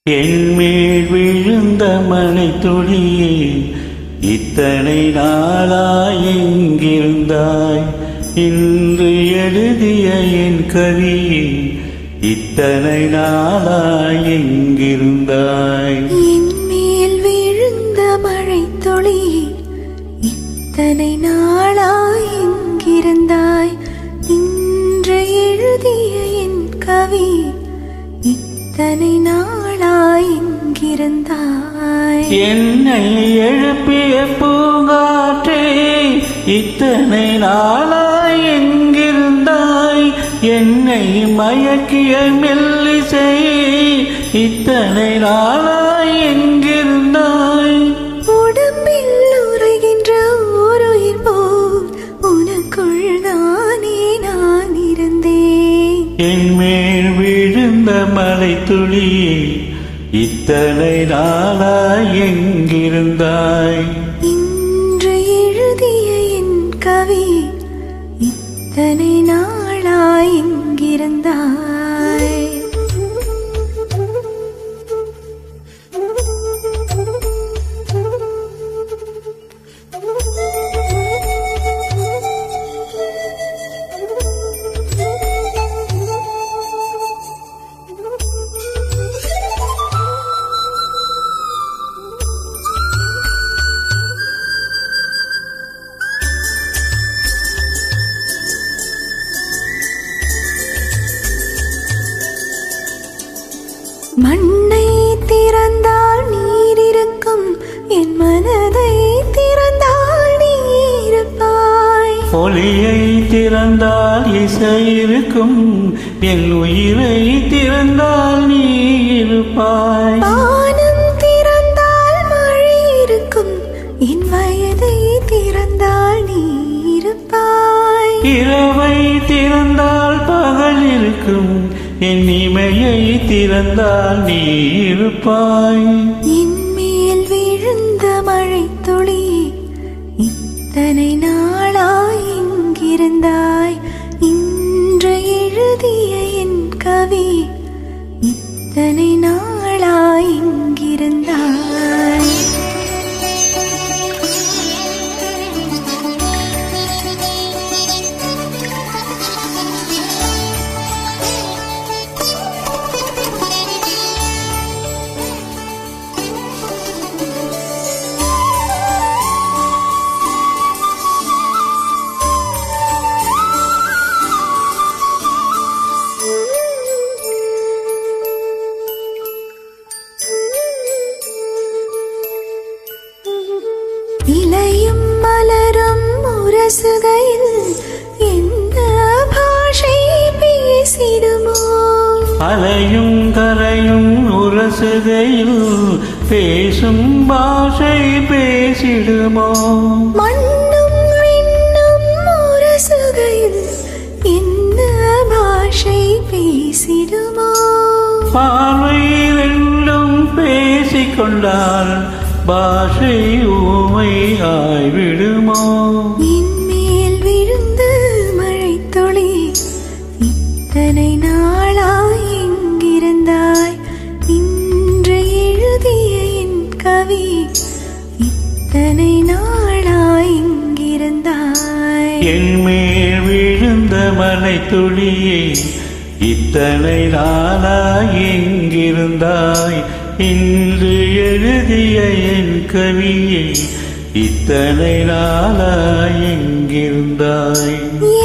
என்மேல் விழுந்த மழை துளியே, இத்தனை நாளாய் எங்கிருந்தாய்? இன்று எழுதிய என் கவியே, இத்தனை நாளாய் எங்கிருந்தாய்? என்மேல் விழுந்த மழை துளியே, இத்தனை நாளாய் எங்கிருந்தாய்? இன்று எழுதிய என் கவி, இத்தனை நாளாய் எங்கிருந்தாய்? என்னை எழுப்பிய பூங்காற்றே, இத்தனை நாளாய் எங்கிருந்தாய்? என்னை மயக்கிய மெல்லிசை, இத்தனை நாளாய் எங்கிருந்தாய்? உடம்பில் உறைகின்ற ஓருயிர் போல் உனக்குள் நானே நான் இருந்தேன். என்மேல் விழுந்த மழை துளியே, இத்தனை நாளாய் எங்கிருந்தாய்? இன்று எழுதிய என் கவி, இத்தனை நாளாய் எங்கிருந்தாய்? மண்ணை திறந்தால் நீர் இருக்கும், என் மனதை திறந்தால் நீ இருப்பாய். ஒளியை திறந்தால் இசை இருக்கும், என் உயிரை திறந்தால் நீ இருப்பாய். வானம் திறந்தால் மழை இருக்கும், என் வயதை திறந்தால் நீ இருப்பாய். இரவை திறந்தால் பகல் இருக்கும், என் இமையை திறந்தால் நீ இருப்பாய். என்மேல் விழுந்த மழை துளியே, இத்தனை நாளாய் எங்கிருந்தாய்? இன்று எழுதிய என் கவி, இத்தனை நாளாய் எங்கிருந்தாய்? இலையும் மலரும் உரசுகையில் என்ன பாஷை பேசிடுமோ? அலையும் கரையும் உரசுகையில் பேசும் பாஷை பேசிடுமோ? மண்ணும் விண்ணும் உரசுகையில் என்ன பாஷை பேசிடுமோ? பார்வை ரெண்டும் பேசிக்கொண்டால் பாஷை ஊமை ஆய்விடுமோ? என்மேல் விழுந்த மழை துளி, இத்தனை நாளாய் எங்கிருந்தாய்? இன்று எழுதிய என் கவி, இத்தனை நாளாய் எங்கிருந்தாய்? என்மேல் விழுந்த மழை துளியே, இத்தனை நாளாய் எங்கிருந்தாய்? இன்று எழுதிய என் கவியே, இத்தனை நாளாய் எங்கிருந்தாய்?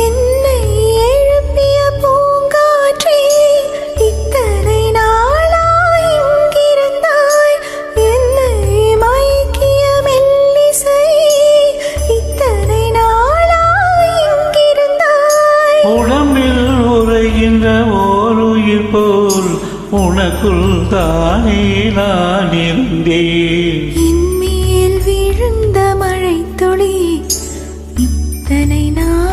என்னை எழுப்பிய பூங்காற்றே, இத்தனை நாளாய் எங்கிருந்தாய்? என்னை மயக்கிய மெல்லிசை, இத்தனை நாளாய் எங்கிருந்தாய்? உடம்பில் உறைகின்ற ஓருயிர் போல் உனக்குள் தானே நான் இருந்தேன். என்மேல் விழுந்த மழை துளி, இத்தனை நாள்